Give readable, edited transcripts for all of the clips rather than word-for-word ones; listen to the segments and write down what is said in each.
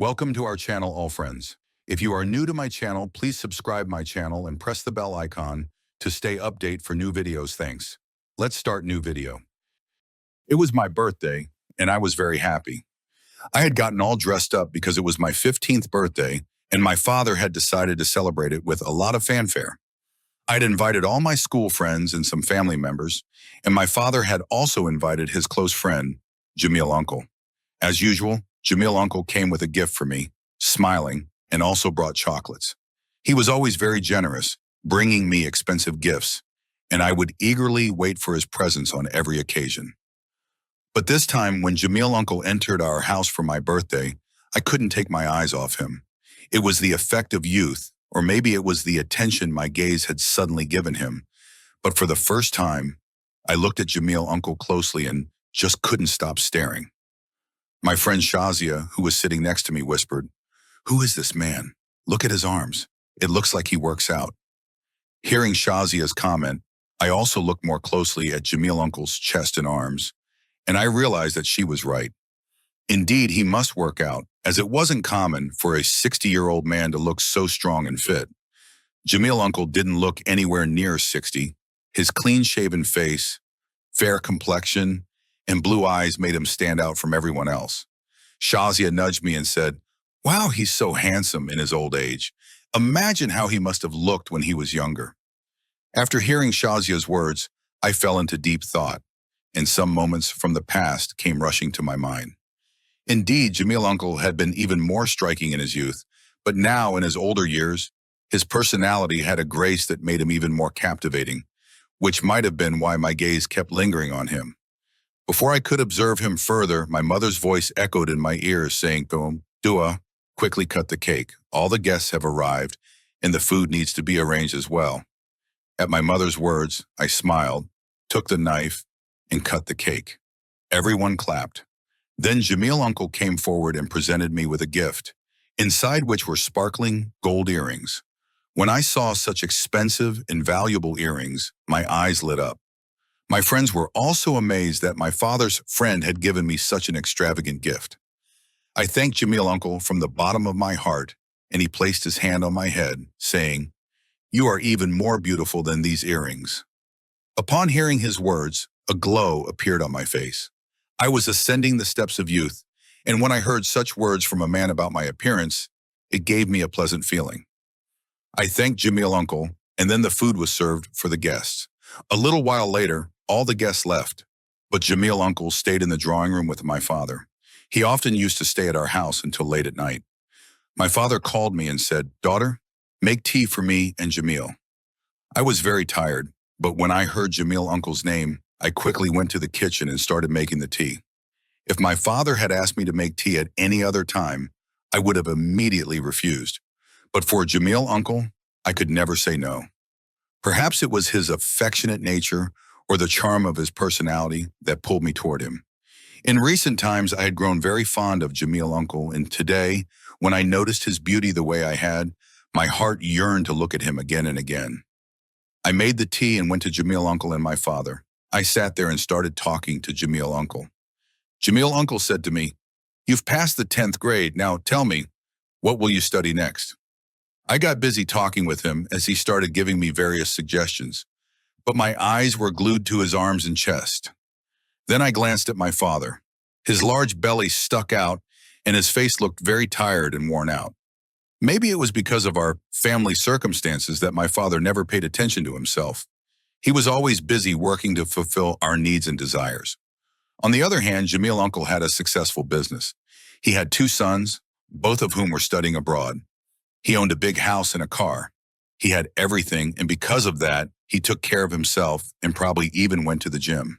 Welcome to our channel, all friends. If you are new to my channel, please subscribe my channel and press the bell icon to stay update for new videos. Thanks. Let's start new video. It was my birthday, and I was very happy. I had gotten all dressed up because it was my 15th birthday, and my father had decided to celebrate it with a lot of fanfare. I'd invited all my school friends and some family members, and my father had also invited his close friend, Jamil Uncle. As usual, Jamil Uncle came with a gift for me, smiling, and also brought chocolates. He was always very generous, bringing me expensive gifts, and I would eagerly wait for his presents on every occasion. But this time, when Jamil Uncle entered our house for my birthday, I couldn't take my eyes off him. It was the effect of youth, or maybe it was the attention my gaze had suddenly given him. But for the first time, I looked at Jamil Uncle closely and just couldn't stop staring. My friend Shazia, who was sitting next to me, whispered, "Who is this man? Look at his arms. It looks like he works out." Hearing Shazia's comment, I also looked more closely at Jamil Uncle's chest and arms, and I realized that she was right. Indeed, he must work out, as it wasn't common for a 60-year-old man to look so strong and fit. Jamil Uncle didn't look anywhere near 60. His clean-shaven face, fair complexion, and blue eyes made him stand out from everyone else. Shazia nudged me and said, "Wow, he's so handsome in his old age. Imagine how he must have looked when he was younger." After hearing Shazia's words, I fell into deep thought, and some moments from the past came rushing to my mind. Indeed, Jamil Uncle had been even more striking in his youth, but now in his older years, his personality had a grace that made him even more captivating, which might have been why my gaze kept lingering on him. Before I could observe him further, my mother's voice echoed in my ears saying to him, "Dua, quickly cut the cake. All the guests have arrived, and the food needs to be arranged as well." At my mother's words, I smiled, took the knife, and cut the cake. Everyone clapped. Then Jamil Uncle came forward and presented me with a gift, inside which were sparkling gold earrings. When I saw such expensive and valuable earrings, my eyes lit up. My friends were also amazed that my father's friend had given me such an extravagant gift. I thanked Jamil Uncle from the bottom of my heart, and he placed his hand on my head, saying, "You are even more beautiful than these earrings." Upon hearing his words, a glow appeared on my face. I was ascending the steps of youth, and when I heard such words from a man about my appearance, it gave me a pleasant feeling. I thanked Jamil Uncle, and then the food was served for the guests. A little while later, all the guests left, but Jamil Uncle stayed in the drawing room with my father. He often used to stay at our house until late at night. My father called me and said, "Daughter, make tea for me and Jamil." I was very tired, but when I heard Jamil Uncle's name, I quickly went to the kitchen and started making the tea. If my father had asked me to make tea at any other time, I would have immediately refused. But for Jamil Uncle, I could never say no. Perhaps it was his affectionate nature or the charm of his personality that pulled me toward him. In recent times, I had grown very fond of Jamil Uncle, and today, when I noticed his beauty the way I had, my heart yearned to look at him again and again. I made the tea and went to Jamil Uncle and my father. I sat there and started talking to Jamil Uncle. Jamil Uncle said to me, "You've passed the 10th grade. Now tell me, what will you study next?" I got busy talking with him as he started giving me various suggestions, but my eyes were glued to his arms and chest. Then I glanced at my father. His large belly stuck out, and his face looked very tired and worn out. Maybe it was because of our family circumstances that my father never paid attention to himself. He was always busy working to fulfill our needs and desires. On the other hand, Jamil Uncle had a successful business. He had 2 sons, both of whom were studying abroad. He owned a big house and a car. He had everything, and because of that, he took care of himself and probably even went to the gym.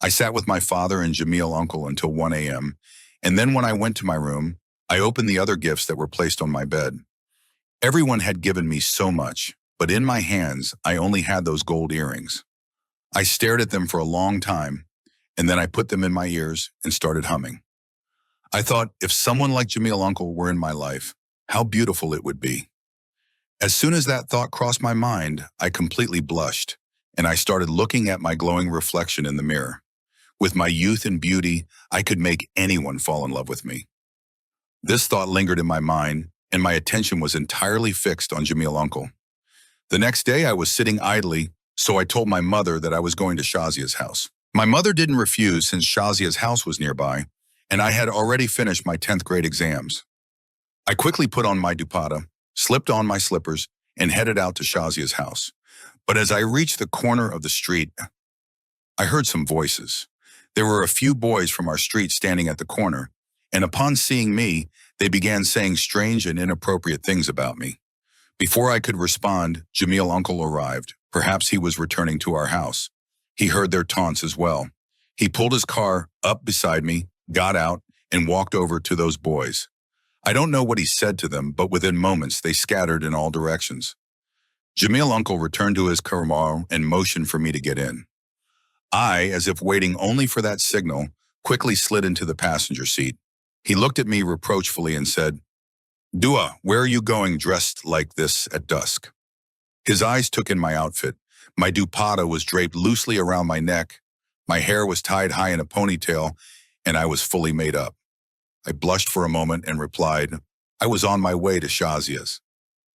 I sat with my father and Jamil Uncle until 1 a.m., and then when I went to my room, I opened the other gifts that were placed on my bed. Everyone had given me so much, but in my hands, I only had those gold earrings. I stared at them for a long time, and then I put them in my ears and started humming. I thought, if someone like Jamil Uncle were in my life, how beautiful it would be. As soon as that thought crossed my mind, I completely blushed, and I started looking at my glowing reflection in the mirror. With my youth and beauty, I could make anyone fall in love with me. This thought lingered in my mind, and my attention was entirely fixed on Jamil Uncle. The next day, I was sitting idly, so I told my mother that I was going to Shazia's house. My mother didn't refuse since Shazia's house was nearby, and I had already finished my 10th grade exams. I quickly put on my dupatta, slipped on my slippers, and headed out to Shazia's house. But as I reached the corner of the street, I heard some voices. There were a few boys from our street standing at the corner, and upon seeing me, they began saying strange and inappropriate things about me. Before I could respond, Jamil Uncle arrived. Perhaps he was returning to our house. He heard their taunts as well. He pulled his car up beside me, got out, and walked over to those boys. I don't know what he said to them, but within moments they scattered in all directions. Jamil Uncle returned to his car and motioned for me to get in. I, as if waiting only for that signal, quickly slid into the passenger seat. He looked at me reproachfully and said, "Dua, where are you going dressed like this at dusk?" His eyes took in my outfit. My dupatta was draped loosely around my neck, my hair was tied high in a ponytail, and I was fully made up. I blushed for a moment and replied, "I was on my way to Shazia's."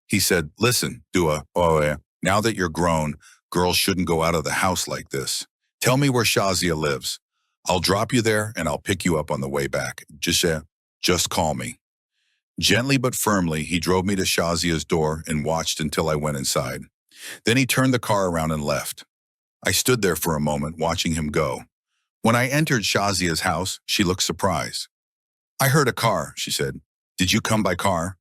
He said, "Listen, Dua, now that you're grown, girls shouldn't go out of the house like this. Tell me where Shazia lives. I'll drop you there and I'll pick you up on the way back. Just call me." Gently but firmly, he drove me to Shazia's door and watched until I went inside. Then he turned the car around and left. I stood there for a moment watching him go. When I entered Shazia's house, she looked surprised. "I heard a car," she said. "Did you come by car?"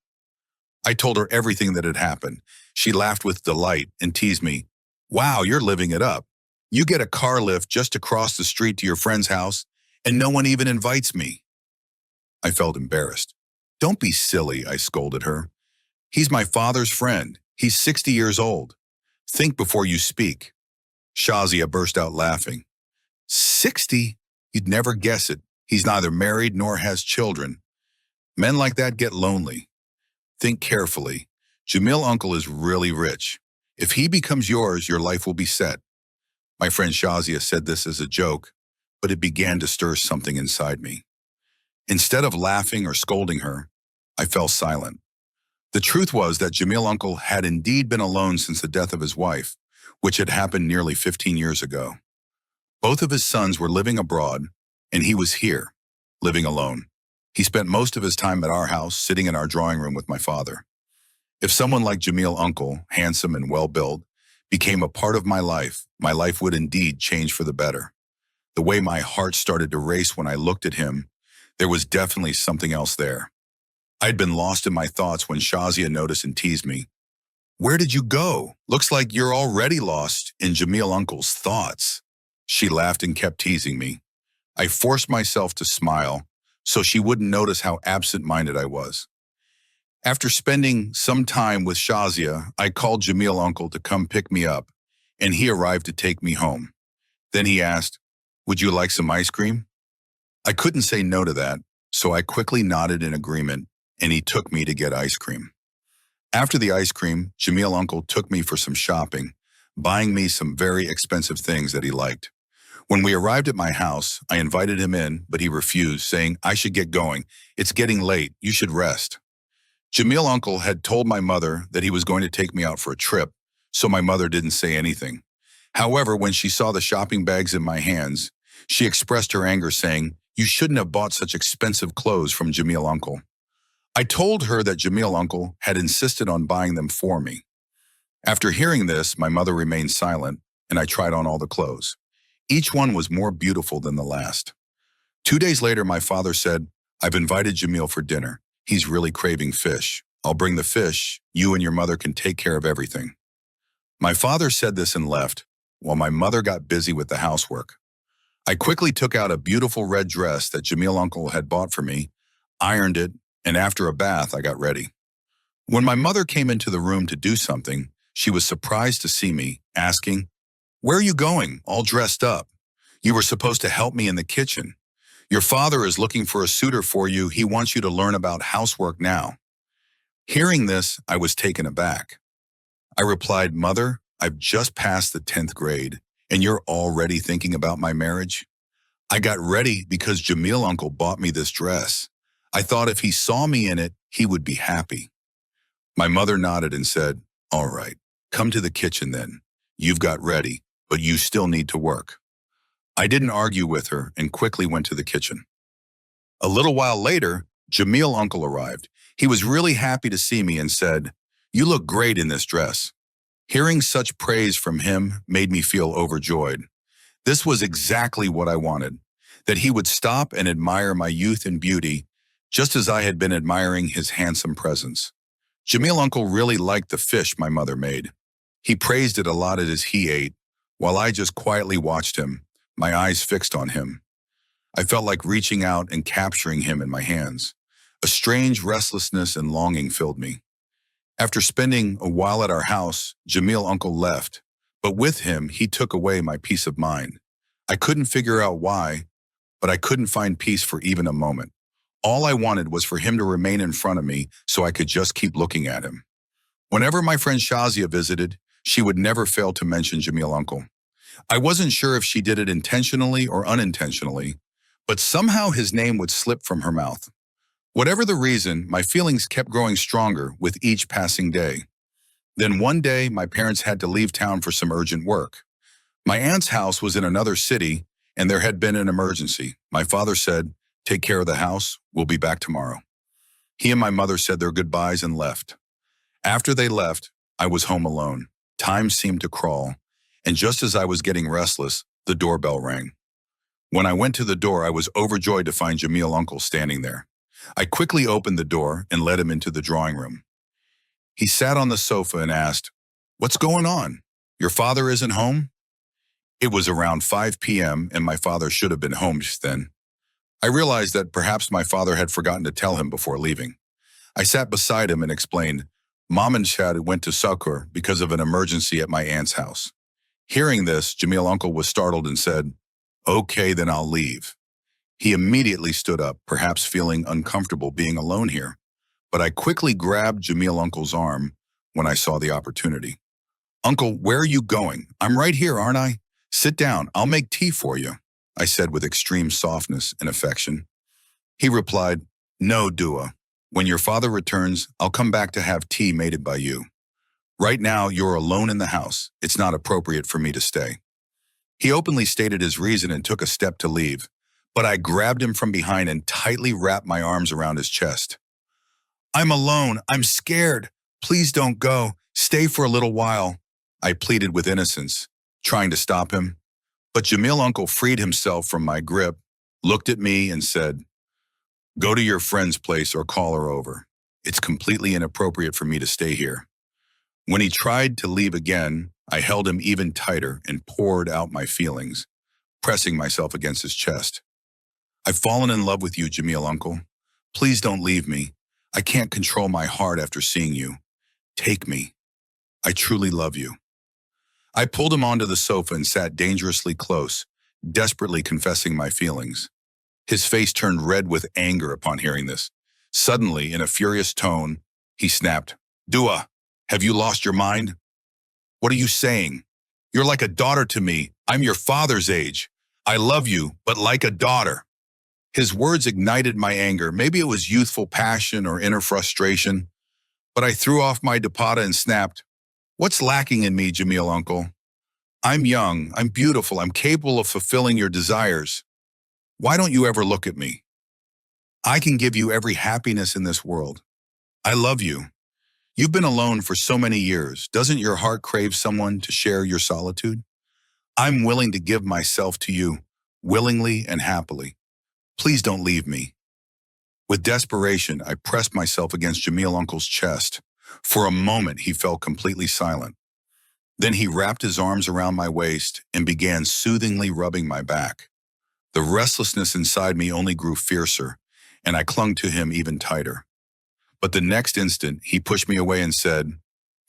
I told her everything that had happened. She laughed with delight and teased me. "Wow, you're living it up. You get a car lift just across the street to your friend's house, and no one even invites me." I felt embarrassed. "Don't be silly," I scolded her. "He's my father's friend. He's 60 years old. Think before you speak." Shazia burst out laughing. 60? You'd never guess it. He's neither married nor has children. Men like that get lonely. Think carefully. Jamil Uncle is really rich. If he becomes yours, your life will be set. My friend Shazia said this as a joke, but it began to stir something inside me. Instead of laughing or scolding her, I fell silent. The truth was that Jamil Uncle had indeed been alone since the death of his wife, which had happened nearly 15 years ago. Both of his sons were living abroad, and he was here, living alone. He spent most of his time at our house, sitting in our drawing room with my father. If someone like Jamil Uncle, handsome and well-built, became a part of my life would indeed change for the better. The way my heart started to race when I looked at him, there was definitely something else there. I'd been lost in my thoughts when Shazia noticed and teased me. "Where did you go? Looks like you're already lost in Jamil Uncle's thoughts." She laughed and kept teasing me. I forced myself to smile so she wouldn't notice how absent-minded I was. After spending some time with Shazia, I called Jamil Uncle to come pick me up, and he arrived to take me home. Then he asked, "Would you like some ice cream?" I couldn't say no to that, so I quickly nodded in agreement, and he took me to get ice cream. After the ice cream, Jamil Uncle took me for some shopping, buying me some very expensive things that he liked. When we arrived at my house, I invited him in, but he refused, saying, "I should get going. It's getting late. You should rest." Jamil Uncle had told my mother that he was going to take me out for a trip, so my mother didn't say anything. However, when she saw the shopping bags in my hands, she expressed her anger, saying, "You shouldn't have bought such expensive clothes from Jamil Uncle." I told her that Jamil Uncle had insisted on buying them for me. After hearing this, my mother remained silent, and I tried on all the clothes. Each one was more beautiful than the last. 2 days later, my father said, "I've invited Jamil for dinner. He's really craving fish. I'll bring the fish. You and your mother can take care of everything." My father said this and left, while my mother got busy with the housework. I quickly took out a beautiful red dress that Jamil Uncle had bought for me, ironed it, and after a bath, I got ready. When my mother came into the room to do something, she was surprised to see me, asking, "Where are you going, all dressed up? You were supposed to help me in the kitchen. Your father is looking for a suitor for you. He wants you to learn about housework now." Hearing this, I was taken aback. I replied, "Mother, I've just passed the 10th grade, and you're already thinking about my marriage? I got ready because Jamil Uncle bought me this dress. I thought if he saw me in it, he would be happy. My mother nodded and said, "All right, come to the kitchen then. You've got ready, but you still need to work." I didn't argue with her and quickly went to the kitchen. A little while later, Jamil uncle arrived. He was really happy to see me and said, "You look great in this dress." Hearing such praise from him made me feel overjoyed. This was exactly what I wanted, that he would stop and admire my youth and beauty, just as I had been admiring his handsome presence. Jamil uncle really liked the fish my mother made. He praised it a lot as he ate, while I just quietly watched him, my eyes fixed on him. I felt like reaching out and capturing him in my hands. A strange restlessness and longing filled me. After spending a while at our house, Jamil uncle left, but with him he took away my peace of mind. I couldn't figure out why, but I couldn't find peace for even a moment. All I wanted was for him to remain in front of me so I could just keep looking at him. Whenever my friend Shazia visited, she would never fail to mention Jamil uncle. I wasn't sure if she did it intentionally or unintentionally, but somehow his name would slip from her mouth. Whatever the reason, my feelings kept growing stronger with each passing day. Then one day, my parents had to leave town for some urgent work. My aunt's house was in another city, and there had been an emergency. My father said, "Take care of the house, we'll be back tomorrow." He and my mother said their goodbyes and left. After they left, I was home alone. Time seemed to crawl, and just as I was getting restless, the doorbell rang. When I went to the door, I was overjoyed to find Jamil uncle standing there. I quickly opened the door and led him into the drawing room. He sat on the sofa and asked, "What's going on? Your father isn't home?" It was around 5 p.m. and my father should have been home just then. I realized that perhaps my father had forgotten to tell him before leaving. I sat beside him and explained, "Mom and Shad went to Succour because of an emergency at my aunt's house." Hearing this, Jamil uncle was startled and said, "Okay, then I'll leave." He immediately stood up, perhaps feeling uncomfortable being alone here. But I quickly grabbed Jamil uncle's arm when I saw the opportunity. "Uncle, where are you going? I'm right here, aren't I? Sit down, I'll make tea for you," I said with extreme softness and affection. He replied, "No, Dua. When your father returns, I'll come back to have tea mated by you. Right now, you're alone in the house. It's not appropriate for me to stay." He openly stated his reason and took a step to leave, but I grabbed him from behind and tightly wrapped my arms around his chest. "I'm alone. I'm scared. Please don't go. Stay for a little while," I pleaded with innocence, trying to stop him. But Jamil uncle freed himself from my grip, looked at me and said, "Go to your friend's place or call her over. It's completely inappropriate for me to stay here." When he tried to leave again, I held him even tighter and poured out my feelings, pressing myself against his chest. "I've fallen in love with you, Jamil uncle. Please don't leave me. I can't control my heart after seeing you. Take me. I truly love you." I pulled him onto the sofa and sat dangerously close, desperately confessing my feelings. His face turned red with anger upon hearing this. Suddenly, in a furious tone, he snapped, "Dua, have you lost your mind? What are you saying? You're like a daughter to me. I'm your father's age. I love you, but like a daughter." His words ignited my anger. Maybe it was youthful passion or inner frustration, but I threw off my dupatta and snapped, "What's lacking in me, Jamil uncle? I'm young, I'm beautiful, I'm capable of fulfilling your desires. Why don't you ever look at me? I can give you every happiness in this world. I love you. You've been alone for so many years. Doesn't your heart crave someone to share your solitude? I'm willing to give myself to you, willingly and happily. Please don't leave me." With desperation, I pressed myself against Jamil uncle's chest. For a moment, he fell completely silent. Then he wrapped his arms around my waist and began soothingly rubbing my back. The restlessness inside me only grew fiercer, and I clung to him even tighter. But the next instant, he pushed me away and said,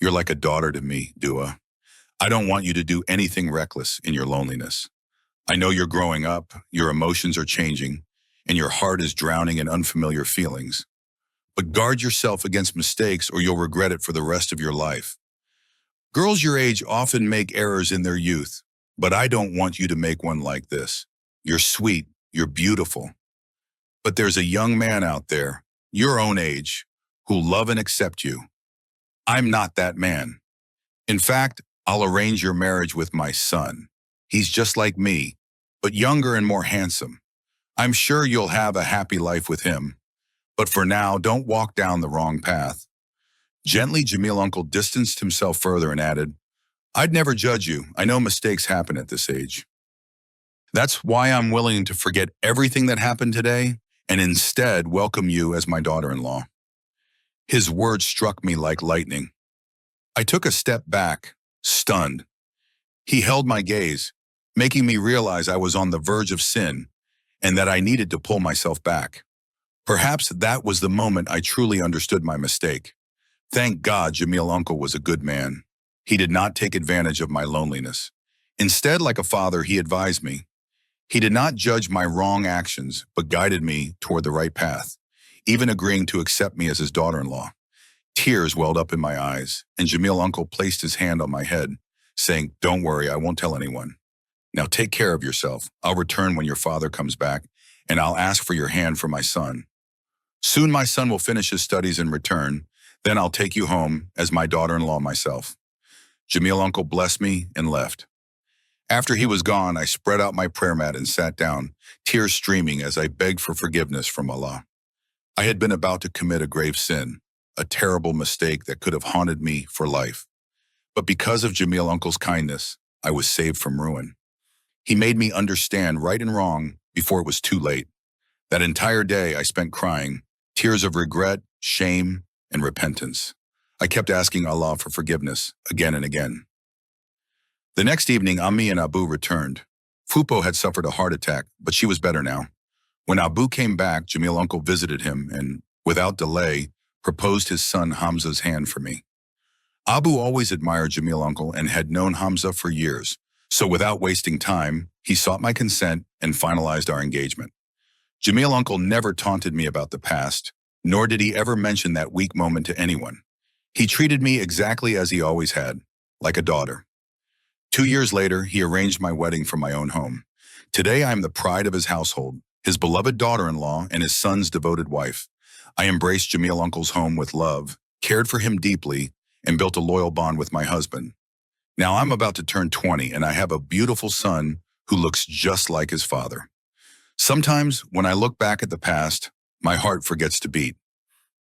"You're like a daughter to me, Dua. I don't want you to do anything reckless in your loneliness. I know you're growing up, your emotions are changing, and your heart is drowning in unfamiliar feelings. But guard yourself against mistakes or you'll regret it for the rest of your life. Girls your age often make errors in their youth, but I don't want you to make one like this. You're sweet, you're beautiful, But there's a young man out there, your own age, who'll love and accept you. I'm not that man. In fact, I'll arrange your marriage with my son. He's just like me, but younger and more handsome. I'm sure you'll have a happy life with him. But for now, don't walk down the wrong path. Gently, Jamil uncle distanced himself further and added, I'd never judge you. I know mistakes happen at this age. That's why I'm willing to forget everything that happened today and instead welcome you as my daughter-in-law. His words struck me like lightning. I took a step back, stunned. He held my gaze, making me realize I was on the verge of sin and that I needed to pull myself back. Perhaps that was the moment I truly understood my mistake. Thank God Jamil uncle was a good man. He did not take advantage of my loneliness. Instead, like a father, he advised me. He did not judge my wrong actions, but guided me toward the right path, even agreeing to accept me as his daughter-in-law. Tears welled up in my eyes, and Jamil uncle placed his hand on my head, saying, Don't worry, I won't tell anyone. Now take care of yourself. I'll return when your father comes back, and I'll ask for your hand for my son. Soon my son will finish his studies and return. Then I'll take you home as my daughter-in-law myself. Jamil uncle blessed me and left. After he was gone, I spread out my prayer mat and sat down, tears streaming as I begged for forgiveness from Allah. I had been about to commit a grave sin, a terrible mistake that could have haunted me for life. But because of Jamil uncle's kindness, I was saved from ruin. He made me understand right and wrong before it was too late. That entire day I spent crying, tears of regret, shame, and repentance. I kept asking Allah for forgiveness again and again. The next evening, Ammi and Abu returned. Fupo had suffered a heart attack, but she was better now. When Abu came back, Jamil uncle visited him and, without delay, proposed his son Hamza's hand for me. Abu always admired Jamil uncle and had known Hamza for years, so without wasting time, he sought my consent and finalized our engagement. Jamil uncle never taunted me about the past, nor did he ever mention that weak moment to anyone. He treated me exactly as he always had, like a daughter. 2 years later, he arranged my wedding from my own home. Today, I am the pride of his household, his beloved daughter-in-law, and his son's devoted wife. I embraced Jamil uncle's home with love, cared for him deeply, and built a loyal bond with my husband. Now I'm about to turn 20, and I have a beautiful son who looks just like his father. Sometimes, when I look back at the past, my heart forgets to beat.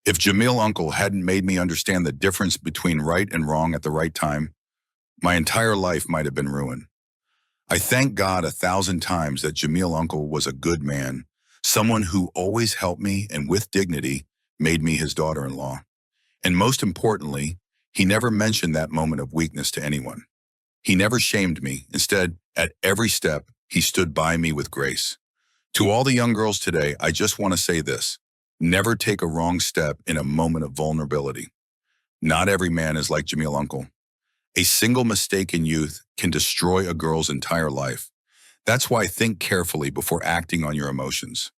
If Jamil uncle hadn't made me understand the difference between right and wrong at the right time, my entire life might have been ruined. I thank God 1,000 times that Jamil uncle was a good man, someone who always helped me and with dignity made me his daughter-in-law. And most importantly, he never mentioned that moment of weakness to anyone. He never shamed me. Instead, at every step, he stood by me with grace. To all the young girls today, I just want to say this. Never take a wrong step in a moment of vulnerability. Not every man is like Jamil uncle. A single mistake in youth can destroy a girl's entire life. That's why think carefully before acting on your emotions.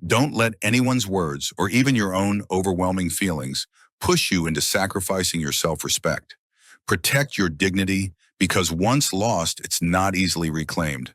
Don't let anyone's words or even your own overwhelming feelings push you into sacrificing your self-respect. Protect your dignity because once lost, it's not easily reclaimed.